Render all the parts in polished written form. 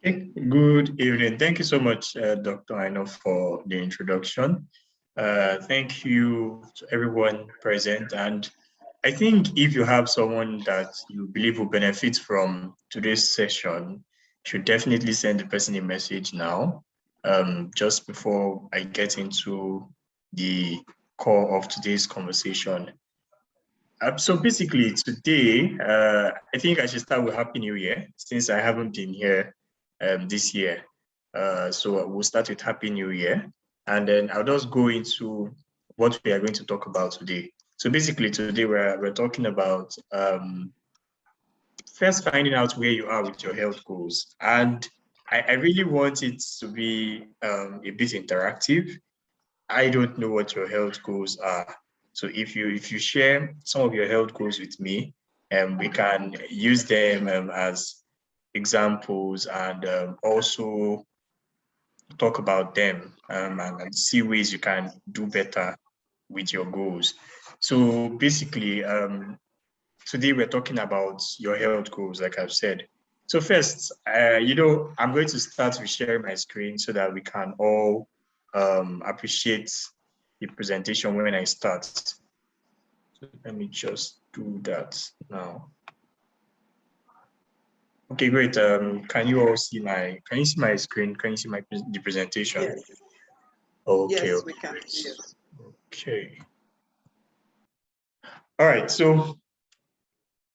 Okay, good evening. Thank you so much, Dr. Aino, for the introduction. Thank you to everyone present. And I think if you have someone that you believe will benefit from today's session, you should definitely send the person a message now, just before I get into the core of today's conversation. So basically today, I think I should start with Happy New Year since I haven't been here this year. So we'll start with Happy New Year, and then I'll just go into what we are going to talk about today. So basically today we're talking about first finding out where you are with your health goals. And I really want it to be a bit interactive. I don't know what your health goals are. So if you share some of your health goals with me, we can use them as examples and also talk about them and see ways you can do better with your goals. So basically, today we're talking about your health goals, like I've said. So first, I'm going to start with sharing my screen so that we can all appreciate the presentation when I start. So let me just do that now. Okay, great. Can you see my screen? Can you see the presentation? Yes. Okay. Yes, Okay, we can. great. Yes. Okay. All right. So,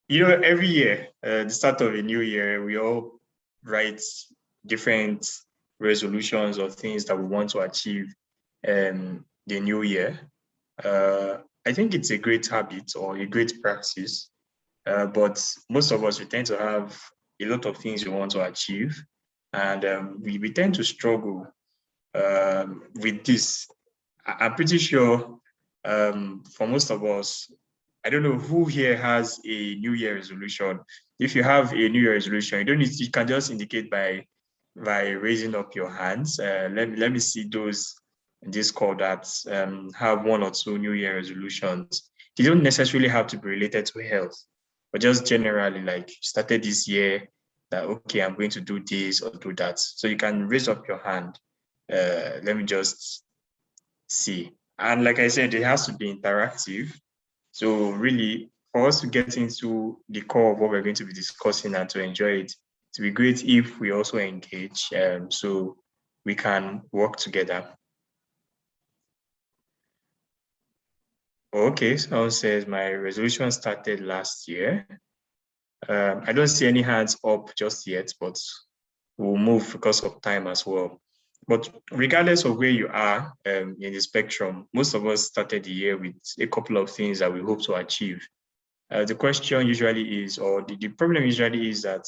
every year, the start of a new year, we all write different resolutions or things that we want to achieve the new year. I think it's a great habit or a great practice, but most of us, we tend to have a lot of things we want to achieve, and we tend to struggle with this. I'm pretty sure for most of us, I don't know who here has a New Year resolution. If you have a New Year resolution, you can just indicate by raising up your hands. Let me see those in this call that have one or two New Year resolutions. They don't necessarily have to be related to health, but just generally like started this year that, okay, I'm going to do this or do that. So you can raise up your hand. Let me just see. And like I said, it has to be interactive. So really, for us to get into the core of what we're going to be discussing and to enjoy it, it would be great if we also engage so we can work together. Okay, someone says my resolution started last year. I don't see any hands up just yet, but we'll move because of time as well. But regardless of where you are in the spectrum, most of us started the year with a couple of things that we hope to achieve. The question usually is, or the problem usually is that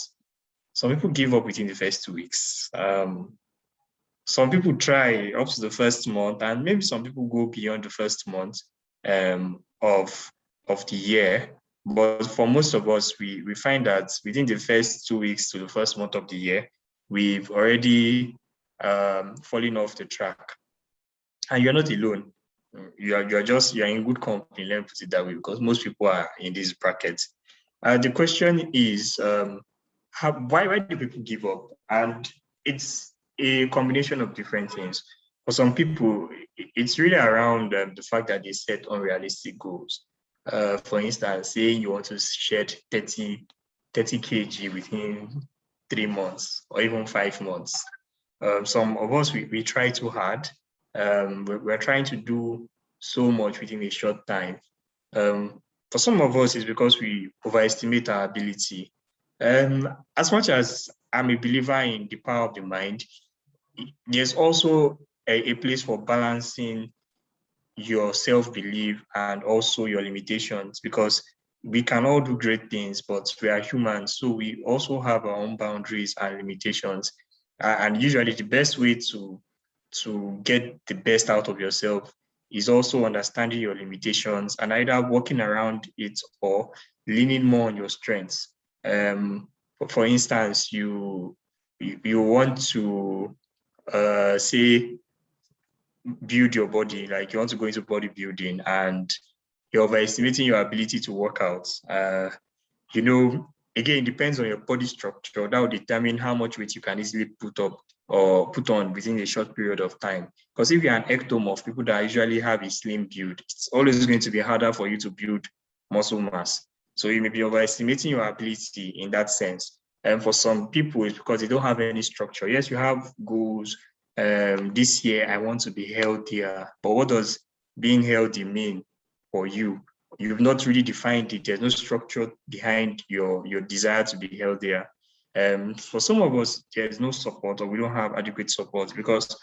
some people give up within the first 2 weeks. Some people try up to the first month, and maybe some people go beyond the first month of the year. But for most of us, we find that within the first 2 weeks to the first month of the year, we've already fallen off the track. And you're not alone. You're in good company, let me put it that way, because most people are in this bracket. The question is, why do people give up? And it's a combination of different things. For some people, it's really around the fact that they set unrealistic goals. For instance, say you want to shed 30 kg within 3 months or even 5 months. Some of us, we try too hard. We're trying to do so much within a short time. For some of us, it's because we overestimate our ability. As much as I'm a believer in the power of the mind, there's also a place for balancing your self-belief and also your limitations, because we can all do great things, but we are humans, so we also have our own boundaries and limitations. And usually the best way to get the best out of yourself is also understanding your limitations and either working around it or leaning more on your strengths. For instance, you want to say build your body, like you want to go into bodybuilding and you're overestimating your ability to work out. again, it depends on your body structure. That will determine how much weight you can easily put up or put on within a short period of time. Because if you're an ectomorph, people that usually have a slim build, it's always going to be harder for you to build muscle mass. So you may be overestimating your ability in that sense. And for some people, it's because they don't have any structure. Yes, you have goals. This year, I want to be healthier. But what does being healthy mean for you? You've not really defined it. There's no structure behind your desire to be healthier. For some of us, there's no support, or we don't have adequate support, because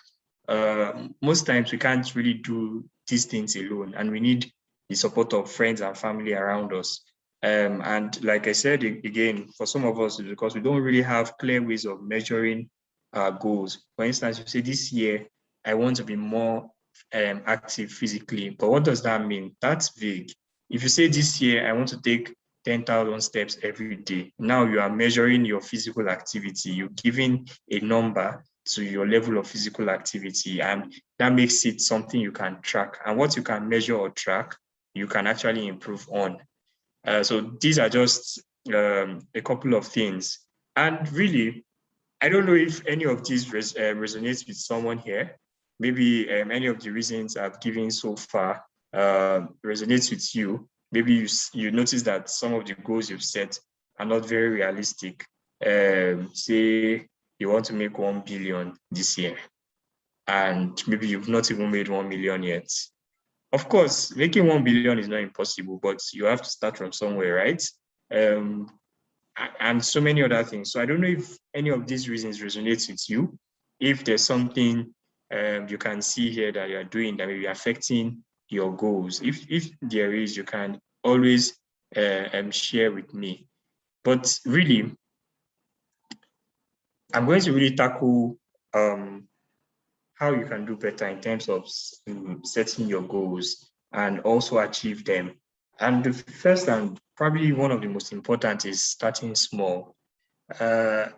most times we can't really do these things alone, and we need the support of friends and family around us. And like I said again, for some of us, it's because we don't really have clear ways of measuring our goals. For instance, you say this year, I want to be more active physically, but what does that mean? That's vague. If you say this year, I want to take 10,000 steps every day, now you are measuring your physical activity. You're giving a number to your level of physical activity, and that makes it something you can track. And what you can measure or track, you can actually improve on. So these are just a couple of things. And really, I don't know if any of these resonates with someone here. Maybe any of the reasons I've given so far resonates with you. Maybe you notice that some of the goals you've set are not very realistic. Say you want to make 1 billion this year, and maybe you've not even made 1 million yet. Of course, making 1 billion is not impossible, but you have to start from somewhere, right? And so many other things. So I don't know if any of these reasons resonates with you. If there's something you can see here that you're doing that may be affecting your goals, if there is, you can always share with me. But really, I'm going to really tackle how you can do better in terms of setting your goals and also achieve them. And the first and probably one of the most important is starting small. If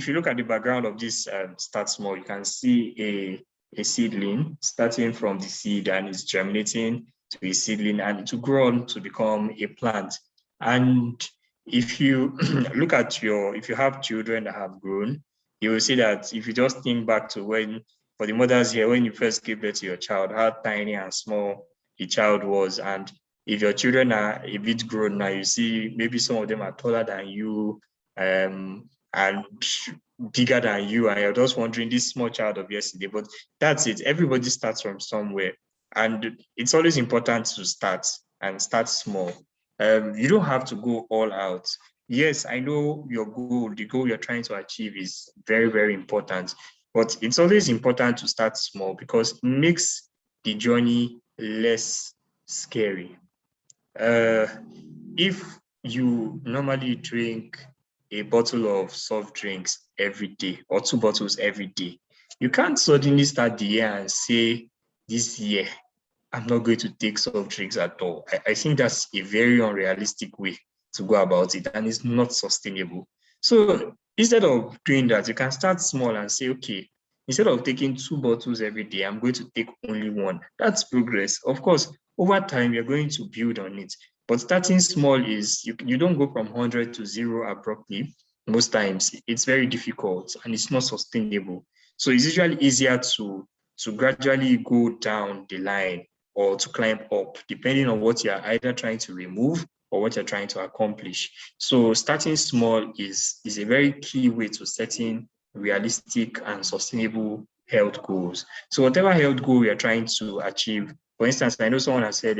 you look at the background of this start small, you can see a seedling starting from the seed, and it's germinating to a seedling and to grow on to become a plant. And if you look at if you have children that have grown, you will see that if you just think back to for the mothers here, when you first gave birth to your child, how tiny and small the child was. And if your children are a bit grown now, you see maybe some of them are taller than you, and bigger than you, and you're just wondering, this small child of yesterday. But that's it. Everybody starts from somewhere, and it's always important to start and start small. You don't have to go all out. Yes, I know your goal, the goal you're trying to achieve is very, very important, but it's always important to start small because it makes the journey less scary. If you normally drink a bottle of soft drinks every day or 2 bottles every day, you can't suddenly start the year and say, this year, I'm not going to take soft drinks at all. I think that's a very unrealistic way to go about it, and it's not sustainable. So instead of doing that, you can start small and say, okay, instead of taking 2 bottles every day, I'm going to take only 1. That's progress. Of course, over time, you're going to build on it. But starting small is, you don't go from 100 to 0 abruptly. Most times, it's very difficult and it's not sustainable. So it's usually easier to gradually go down the line or to climb up, depending on what you're either trying to remove or what you're trying to accomplish. So starting small is a very key way to setting realistic and sustainable health goals. So whatever health goal you're trying to achieve, for instance, I know someone has said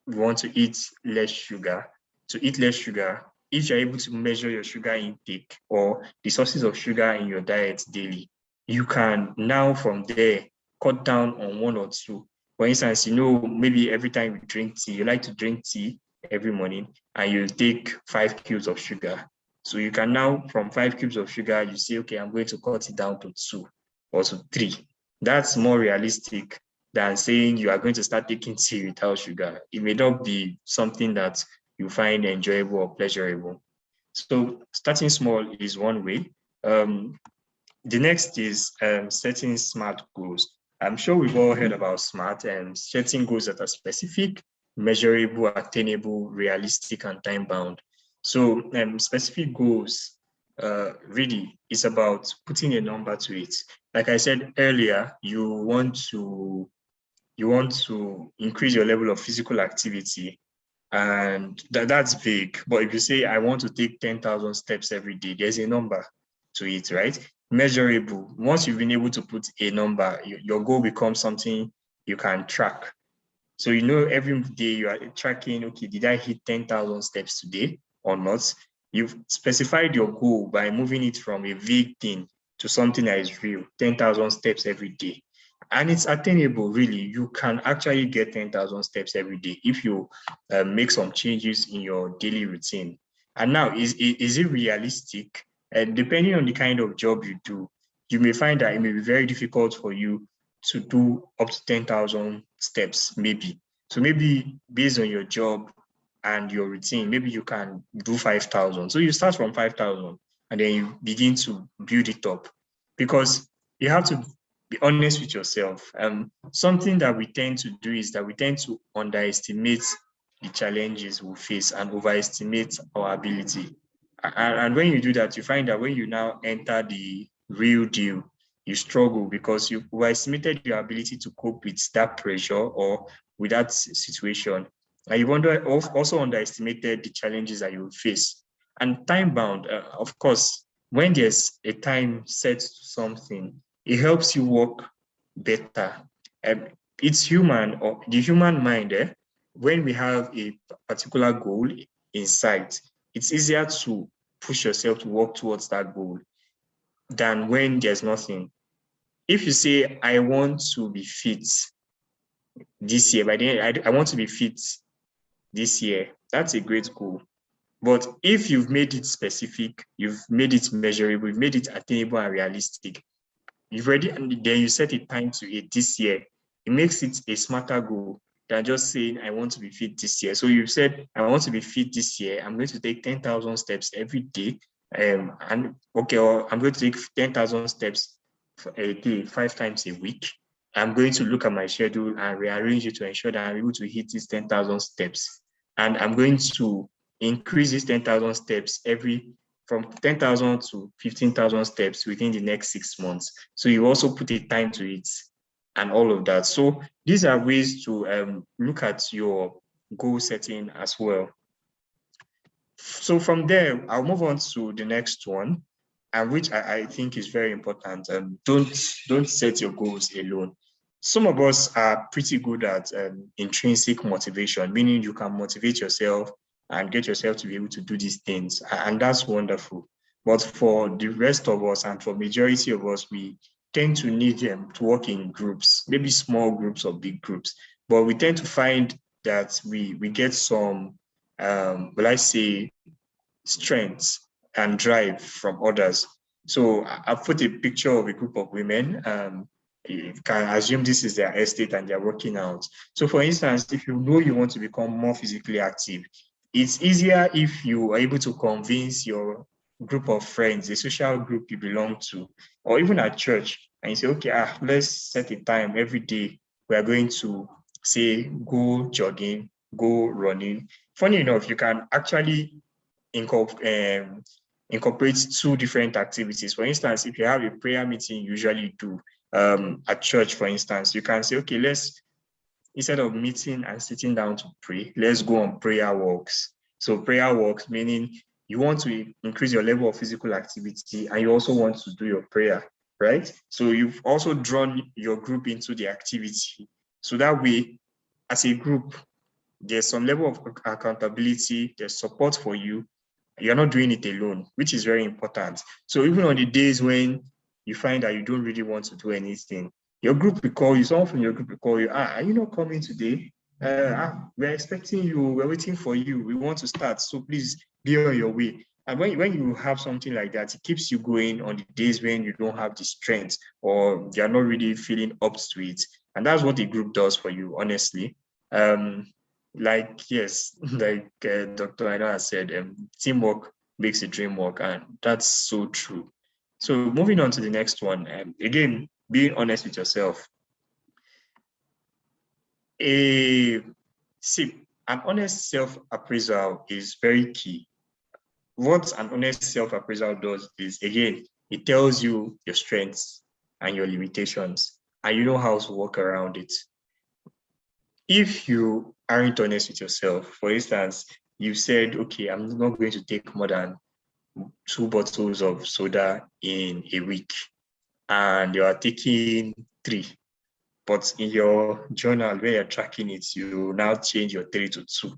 we want to eat less sugar. To eat less sugar, if you're able to measure your sugar intake or the sources of sugar in your diet daily, you can now from there cut down on 1 or 2. For instance, maybe every time you drink tea, you like to drink tea every morning and you take 5 cubes of sugar. So you can now, from 5 cubes of sugar, you say, okay, I'm going to cut it down to 2 or to 3. That's more realistic than saying you are going to start taking tea without sugar. It may not be something that you find enjoyable or pleasurable. So starting small is one way. The next is setting SMART goals. I'm sure we've all heard about SMART and setting goals that are specific, measurable, attainable, realistic, and time-bound. So specific goals really is about putting a number to it. Like I said earlier, you want to increase your level of physical activity, and that's vague. But if you say I want to take 10,000 steps every day, there's a number to it, right? Measurable. Once you've been able to put a number, your goal becomes something you can track. So you know every day you are tracking, okay, did I hit 10,000 steps today or not? You've specified your goal by moving it from a vague thing to something that is real, 10,000 steps every day. And it's attainable, really. You can actually get 10,000 steps every day if you make some changes in your daily routine. And now, is it realistic? Depending on the kind of job you do, you may find that it may be very difficult for you to do up to 10,000 steps, maybe. So maybe based on your job and your routine, maybe you can do 5,000. So you start from 5,000 and then you begin to build it up, because you have to be honest with yourself. Something that we tend to do is that we tend to underestimate the challenges we face and overestimate our ability. And when you do that, you find that when you now enter the real deal, you struggle because you overestimated your ability to cope with that pressure or with that situation. And you also underestimated the challenges that you will face. And time bound, of course, when there's a time set to something, it helps you work better. It's human, or the human mind, when we have a particular goal in sight, it's easier to push yourself to work towards that goal than when there's nothing. If you say, I want to be fit this year, by the end, I want to be fit this year, that's a great goal. But if you've made it specific, you've made it measurable, you've made it attainable and realistic, you've already, and then you set a time to it this year, it makes it a smarter goal than just saying, I want to be fit this year. So you've said, I want to be fit this year. I'm going to take 10,000 steps every day. And okay, or I'm going to take 10,000 steps a day, 5 times a week. I'm going to look at my schedule and rearrange it to ensure that I'm able to hit these 10,000 steps. And I'm going to increase these 10,000 steps from 10,000 to 15,000 steps within the next 6 months. So you also put a time to it and all of that. So these are ways to look at your goal setting as well. So from there, I'll move on to the next one, and which I think is very important. Don't set your goals alone. Some of us are pretty good at intrinsic motivation, meaning you can motivate yourself and get yourself to be able to do these things, and that's wonderful. But for the rest of us, and for majority of us, we tend to need them to work in groups, maybe small groups or big groups. But we tend to find that we get some, will I say, strength and drive from others. So I've put a picture of a group of women. You can assume this is their estate and they're working out. So for instance, if you know you want to become more physically active, it's easier if you are able to convince your group of friends, a social group you belong to, or even at church, and you say, okay, let's set a time every day. We are going to say, go jogging, go running. Funny enough, you can actually incorporate two different activities. For instance, if you have a prayer meeting, you usually do at church, for instance, you can say, okay, instead of meeting and sitting down to pray, let's go on prayer walks. So prayer walks, meaning you want to increase your level of physical activity and you also want to do your prayer, right? So you've also drawn your group into the activity. So that way, as a group, there's some level of accountability, there's support for you. You're not doing it alone, which is very important. So even on the days when you find that you don't really want to do anything, your group will call you, someone from your group will call you, are you not coming today? We're expecting you, we're waiting for you, we want to start, so please be on your way. And when you have something like that, it keeps you going on the days when you don't have the strength or you're not really feeling up to it. And that's what the group does for you, honestly. Yes, like Dr. Aina has said, teamwork makes the dream work, and that's so true. So moving on to the next one, again, being honest with yourself. See, an honest self-appraisal is very key. what an honest self-appraisal does is, again, it tells you your strengths and your limitations, and you know how to work around it. If you aren't honest with yourself, for instance, you said, okay, I'm not going to take more than 2 bottles of soda in a week, and you are taking 3. But in your journal where you're tracking it, you now change your 3 to 2.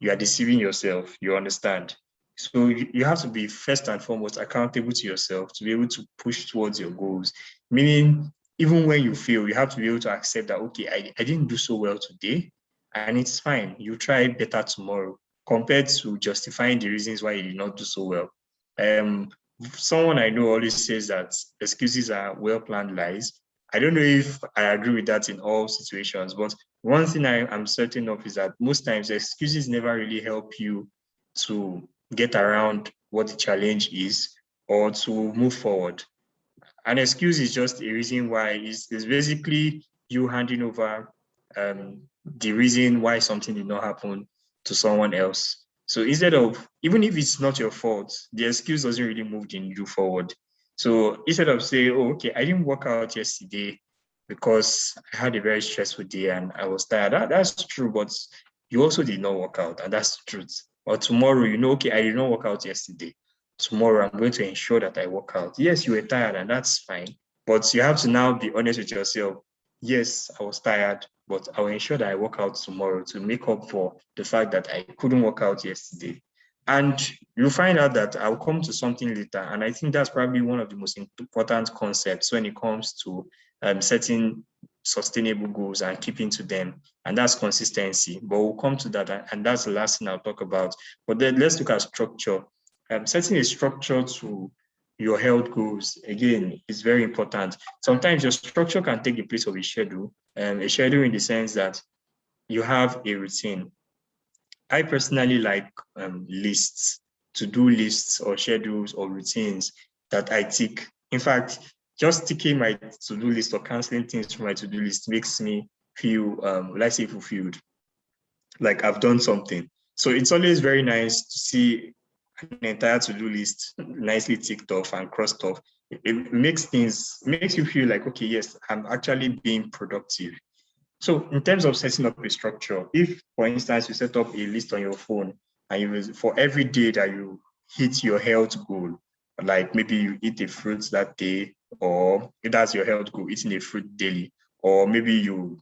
You are deceiving yourself, you understand? So you have to be first and foremost accountable to yourself to be able to push towards your goals. Meaning, even when you fail, you have to be able to accept that, okay, I didn't do so well today, and it's fine. You try better tomorrow, compared to justifying the reasons why you did not do so well. Someone I know always says that excuses are well-planned lies. I don't know if I agree with that in all situations, but one thing I'm certain of is that most times excuses never really help you to get around what the challenge is or to move forward. An excuse is just a reason why. It's basically you handing over the reason why something did not happen to someone else. So instead of, even if it's not your fault, the excuse doesn't really move the needle forward. So instead of saying, oh, okay, I didn't work out yesterday because I had a very stressful day and I was tired. That's true, but you also did not work out, and that's the truth. Or tomorrow, you know, okay, I did not work out yesterday. Tomorrow, I'm going to ensure that I work out. Yes, you were tired, and that's fine. But you have to now be honest with yourself. Yes, I was tired, but I will ensure that I work out tomorrow to make up for the fact that I couldn't work out yesterday. And you'll find out that I'll come to something later. And I think that's probably one of the most important concepts when it comes to setting sustainable goals and keeping to them. And that's consistency. But we'll come to that. And that's the last thing I'll talk about. But then let's look at structure. Setting a structure to your health goals, again, is very important. Sometimes your structure can take the place of a schedule in the sense that you have a routine. I personally like lists, to-do lists or schedules or routines that I tick. In fact, just ticking my to-do list or canceling things from my to-do list makes me feel, let's say, fulfilled, like I've done something. So it's always very nice to see an entire to-do list nicely ticked off and crossed off. It makes you feel like, okay, yes, I'm actually being productive. So in terms of setting up a structure, if, for instance, you set up a list on your phone and for every day that you hit your health goal, like maybe you eat a fruit that day, or if that's your health goal, eating a fruit daily, or maybe you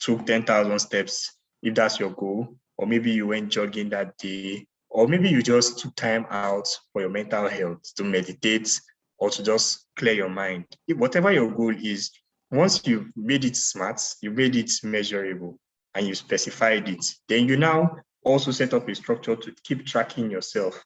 took 10,000 steps, if that's your goal, or maybe you went jogging that day, or maybe you just took time out for your mental health to meditate or to just clear your mind. Whatever your goal is, once you've made it smart, you made it measurable, and you specified it, then you now also set up a structure to keep tracking yourself.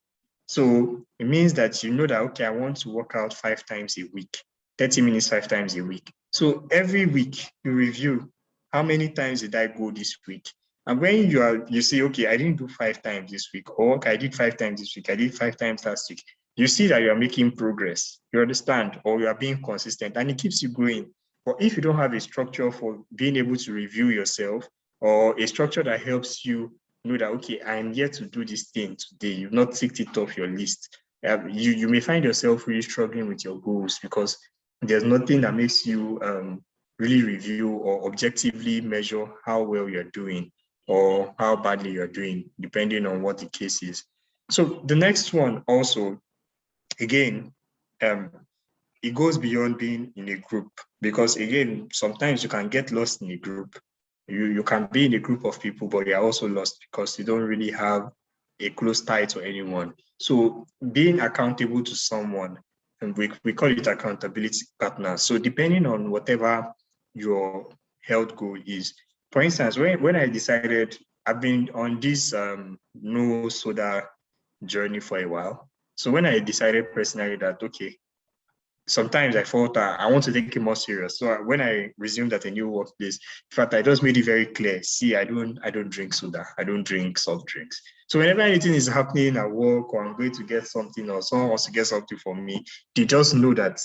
So it means that you know that, okay, I want to work out 5 times a week, 30 minutes 5 times a week. So every week you review, how many times did I go this week? And when you say, okay, I didn't do 5 times this week, or okay, I did 5 times this week, I did 5 times last week, you see that you are making progress, you understand, or you are being consistent, and it keeps you going. But if you don't have a structure for being able to review yourself, or a structure that helps you know that, okay, I'm here to do this thing today, you've not ticked it off your list, you may find yourself really struggling with your goals because there's nothing that makes you really review or objectively measure how well you're doing or how badly you're doing, depending on what the case is. So the next one also, again, it goes beyond being in a group, because again, sometimes you can get lost in a group. You can be in a group of people, but you're also lost because you don't really have a close tie to anyone. So being accountable to someone, and we call it accountability partner. So depending on whatever your health goal is, for instance, when I decided, I've been on this no soda journey for a while. So when I decided personally that, okay, sometimes I thought I want to take it more serious. So when I resumed at a new workplace, in fact, I just made it very clear. See, I don't drink soda. I don't drink soft drinks. So whenever anything is happening at work, or I'm going to get something, or someone wants to get something from me, they just know that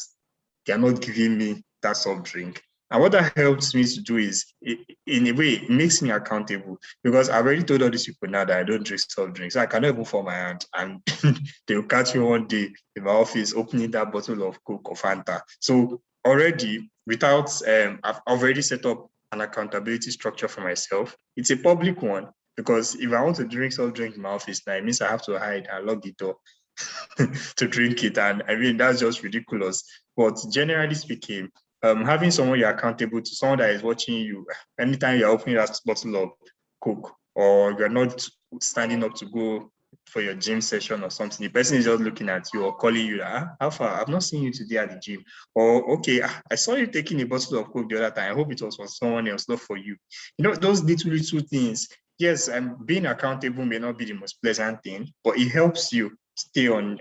they are not giving me that soft drink. And what that helps me to do is, in a way, it makes me accountable, because I've already told all these people now that I don't drink soft drinks. So I cannot even fall my hand, and they'll catch me one day in my office opening that bottle of Coke or Fanta. So already, without, I've already set up an accountability structure for myself. It's a public one, because if I want to drink soft drink in my office now, it means I have to hide and lock the door to drink it. And I mean, that's just ridiculous. But generally speaking, having someone you're accountable to, someone that is watching you, anytime you're opening that bottle of Coke, or you're not standing up to go for your gym session or something, the person is just looking at you or calling you, how far? I've not seen you today at the gym. Or, okay, I saw you taking a bottle of Coke the other time. I hope it was for someone else, not for you. You know, those little things. Yes, being accountable may not be the most pleasant thing, but it helps you stay on,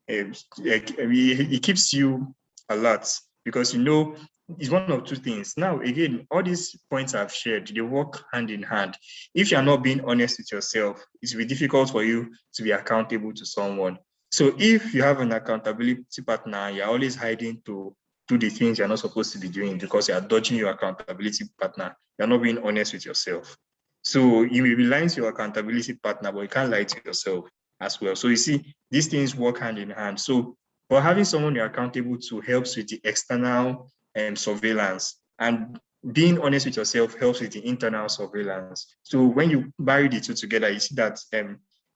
it keeps you alert, because you know it's one of two things. Now, again, all these points I've shared, they work hand in hand. If you're not being honest with yourself, it will be difficult for you to be accountable to someone. So if you have an accountability partner, you're always hiding to do the things you're not supposed to be doing because you're dodging your accountability partner, you're not being honest with yourself. So you may be lying to your accountability partner, but you can't lie to yourself as well. So you see, these things work hand in hand. So for having someone you're accountable to helps with the external surveillance, and being honest with yourself helps with the internal surveillance. So when you marry the two together, you see that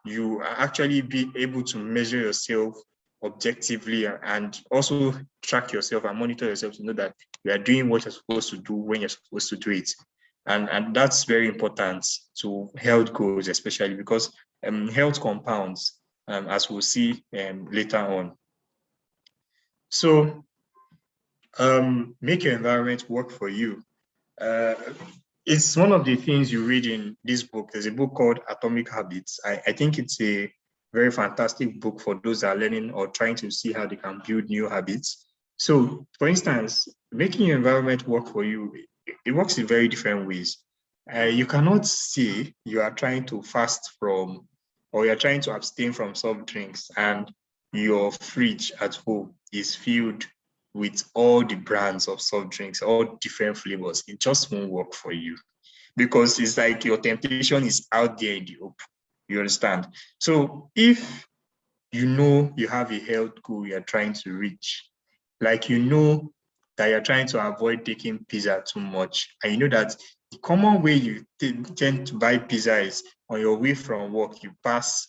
you are actually be able to measure yourself objectively, and also track yourself and monitor yourself to know that you are doing what you're supposed to do when you're supposed to do it. And that's very important to health goals, especially because health compounds, as we'll see later on. So make your environment work for you. It's one of the things you read in this book. There's a book called Atomic Habits. I think it's a very fantastic book for those that are learning or trying to see how they can build new habits. So, for instance, making your environment work for you, it works in very different ways. You cannot say you are trying to fast from, or you're trying to abstain from soft drinks, and your fridge at home is filled with all the brands of soft drinks, all different flavors. It just won't work for you, because it's like your temptation is out there in the open. You understand? So if you know you have a health goal you're trying to reach, like you know that you're trying to avoid taking pizza too much, and you know that the common way you tend to buy pizza is on your way from work, you pass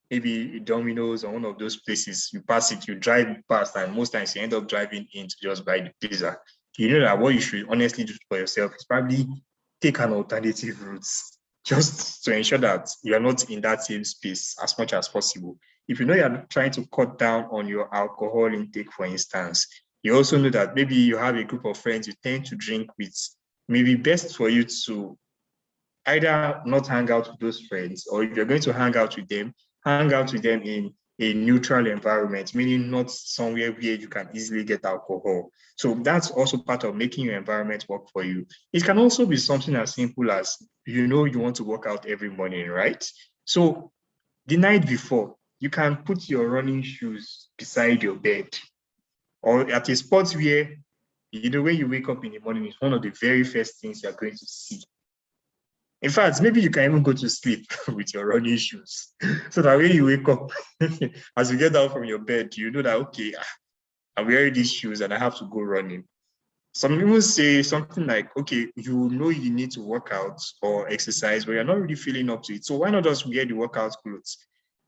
maybe Domino's or one of those places, you pass it, you drive past, and most times you end up driving in to just buy the pizza. You know that what you should honestly do for yourself is probably take an alternative route, just to ensure that you are not in that same space as much as possible. If you know you're trying to cut down on your alcohol intake, for instance, you also know that maybe you have a group of friends you tend to drink with, maybe best for you to either not hang out with those friends, or if you're going to hang out with them in a neutral environment, meaning not somewhere where you can easily get alcohol. So that's also part of making your environment work for you. It can also be something as simple as, you know, you want to work out every morning, right? So the night before, you can put your running shoes beside your bed, or at a spot where, you know, when you wake up in the morning, it's one of the very first things you're going to see. In fact, maybe you can even go to sleep with your running shoes. So that when you wake up, as you get down from your bed, you know that, okay, I'm wearing these shoes and I have to go running. Some people say something like, okay, you know you need to work out or exercise, but you're not really feeling up to it. So why not just wear the workout clothes?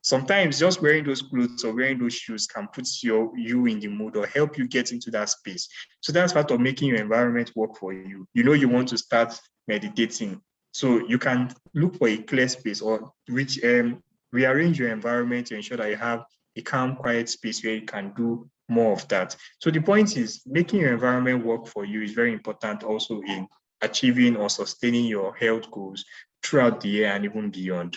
Sometimes just wearing those clothes or wearing those shoes can put you in the mood or help you get into that space. So that's part of making your environment work for you. You know you want to start meditating, so you can look for a clear space or rearrange your environment to ensure that you have a calm, quiet space where you can do more of that. So the point is, making your environment work for you is very important also in achieving or sustaining your health goals throughout the year and even beyond.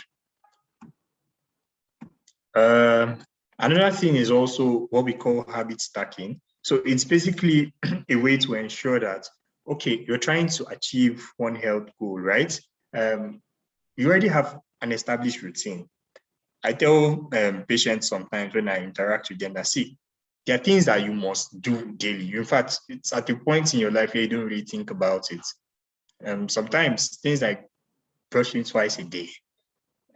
Another thing is also what we call habit stacking. So it's basically a way to ensure that, okay, you're trying to achieve one health goal, right? You already have an established routine. I tell patients sometimes when I interact with them that, see, there are things that you must do daily. In fact, it's at a point in your life where you don't really think about it. Sometimes things like brushing twice a day,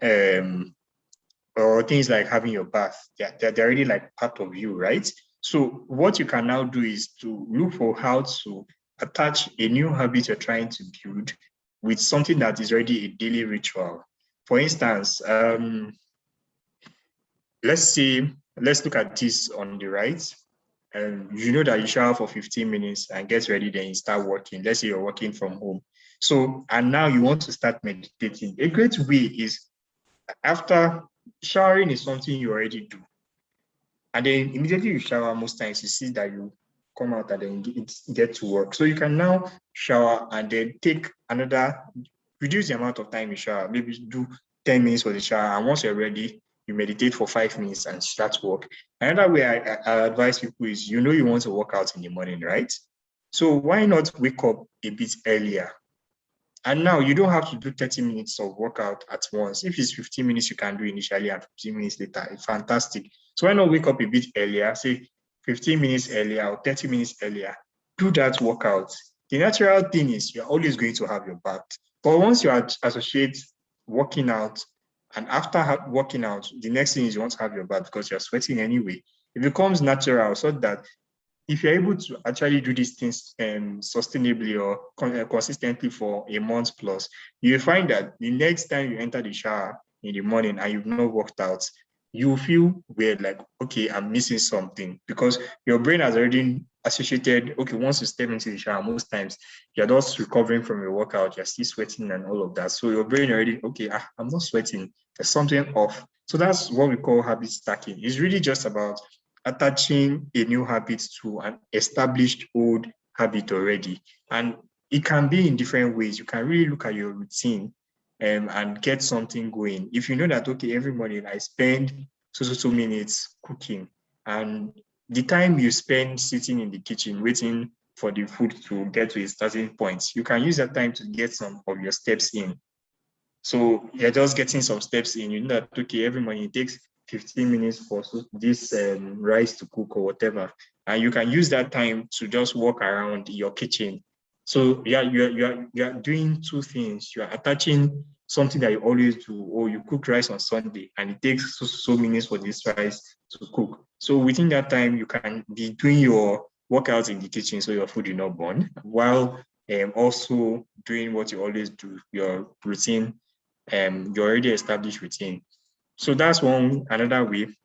um, or things like having your bath, they're already like part of you, right? So what you can now do is to look for how to attach a new habit you're trying to build with something that is already a daily ritual. For instance, let's look at this on the right. You know that you shower for 15 minutes and get ready, then you start working. Let's say you're working from home. So, and now you want to start meditating. A great way is after showering is something you already do. And then immediately you shower, most times you see that you come out and then get to work. So you can now shower and then take reduce the amount of time you shower, maybe do 10 minutes for the shower. And once you're ready, you meditate for 5 minutes and start work. Another way I advise people is, you want to work out in the morning, right? So why not wake up a bit earlier? And now you don't have to do 30 minutes of workout at once. If it's 15 minutes, you can do initially and 15 minutes later. It's fantastic. So why not wake up a bit earlier, say 15 minutes earlier or 30 minutes earlier, do that workout. The natural thing is you're always going to have your back. But once you associate working out and after working out, the next thing is you want to have your back because you're sweating anyway. It becomes natural so that if you're able to actually do these things sustainably or consistently for a month plus, you'll find that the next time you enter the shower in the morning and you've not worked out, you feel weird, like, okay, I'm missing something because your brain has already associated, okay, once you step into the shower, most times you're just recovering from your workout, you're still sweating and all of that. So your brain already, okay, I'm not sweating, there's something off. So that's what we call habit stacking. It's really just about attaching a new habit to an established old habit already. And it can be in different ways. You can really look at your routine and get something going. If you know that, okay, every morning I spend so minutes cooking, and the time you spend sitting in the kitchen waiting for the food to get to a starting point, you can use that time to get some of your steps in. So you're just getting some steps in. You know that, okay, every morning it takes 15 minutes for this rice to cook or whatever. And you can use that time to just walk around your kitchen. So yeah, you're doing two things. You're attaching something that you always do, or you cook rice on Sunday and it takes so minutes for this rice to cook. So within that time, you can be doing your workouts in the kitchen so your food will not burn, while also doing what you always do, your routine, your already established routine. So that's another way.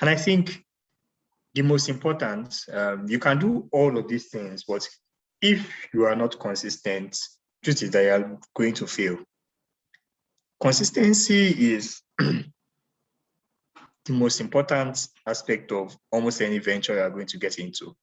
And I think the most important, you can do all of these things, but if you are not consistent, truth is that you are going to fail. Consistency is the most important aspect of almost any venture you are going to get into.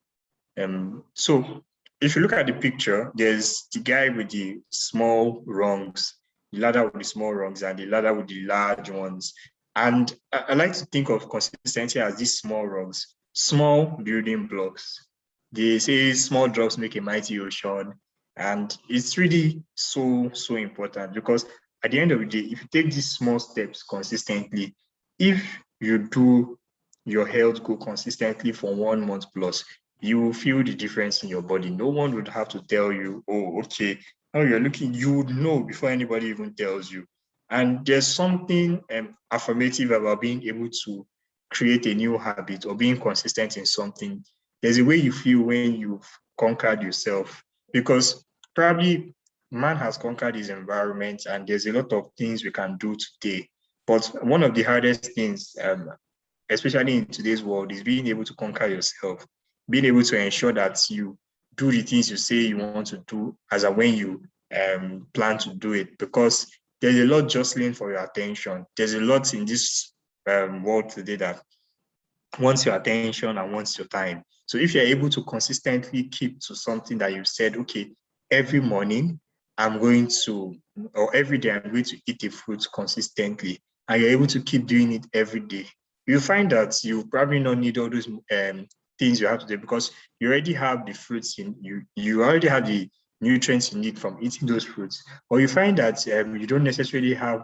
So if you look at the picture, there's the guy with the small rungs, the ladder with the small rungs, and the ladder with the large ones. And I like to think of consistency as these small rungs, small building blocks. They say small drops make a mighty ocean. And it's really so important because at the end of the day, if you take these small steps consistently, if you do your health goal consistently for 1 month plus, you will feel the difference in your body. No one would have to tell you, oh, okay, how you're looking, you would know before anybody even tells you. And there's something affirmative about being able to create a new habit or being consistent in something. There's a way you feel when you've conquered yourself, because probably man has conquered his environment and there's a lot of things we can do today. But one of the hardest things, especially in today's world, is being able to conquer yourself, being able to ensure that you do the things you say you want to do as and when you plan to do it, because there's a lot jostling for your attention. There's a lot in this world today that wants your attention and wants your time. So if you're able to consistently keep to something that you've said, okay, every morning I'm going to, or every day I'm going to eat a fruit consistently, and you're able to keep doing it every day, you'll find that you probably not need all those things you have to do, because you already have the fruits in you. You already have the nutrients you need from eating those fruits. Or you find that you don't necessarily have,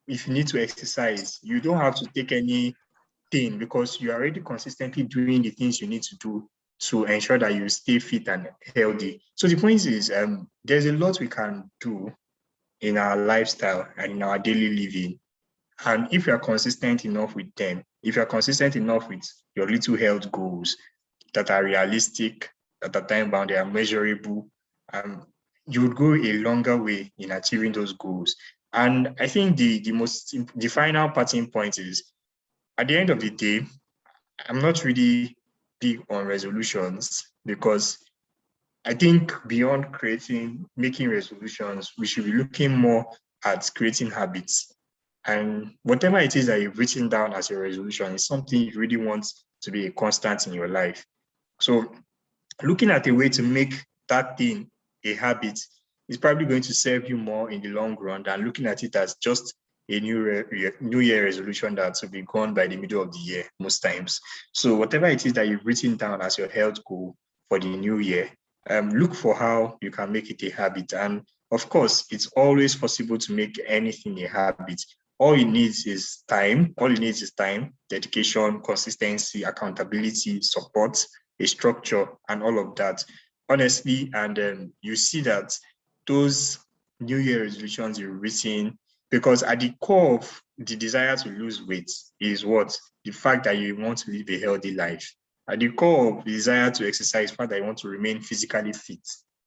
if you need to exercise, you don't have to take any thing because you're already consistently doing the things you need to do to ensure that you stay fit and healthy. So the point is, there's a lot we can do in our lifestyle and in our daily living. And if you're consistent enough with them, if you're consistent enough with your little health goals that are realistic, that are time bound, they are measurable, you would go a longer way in achieving those goals. And I think the final parting point is at the end of the day, I'm not really big on resolutions because I think beyond making resolutions, we should be looking more at creating habits. And whatever it is that you've written down as your resolution is something you really want to be a constant in your life. So looking at a way to make that thing a habit is probably going to serve you more in the long run than looking at it as just a new year resolution that will be gone by the middle of the year most times. So whatever it is that you've written down as your health goal for the new year, look for how you can make it a habit. And of course, it's always possible to make anything a habit. All it needs is time. All it needs is time, dedication, consistency, accountability, support, a structure, and all of that. Honestly, and you see that those New Year resolutions you've written, because at the core of the desire to lose weight is what? The fact that you want to live a healthy life. At the core of the desire to exercise, the fact that you want to remain physically fit.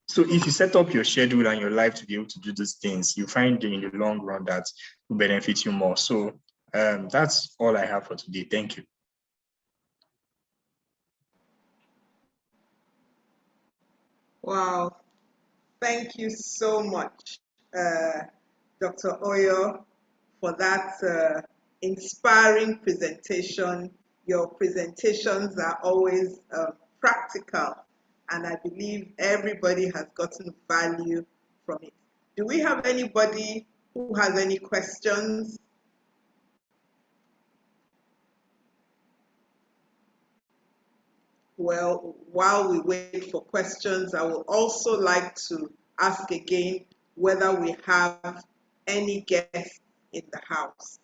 So if you set up your schedule and your life to be able to do those things, you find in the long run that will benefit you more. So that's all I have for today. Thank you. Wow. Thank you so much, Dr. Oyo, for that inspiring presentation. Your presentations are always practical, and I believe everybody has gotten value from it. Do we have anybody who has any questions? Well, while we wait for questions, I would also like to ask again whether we have any guests in the house.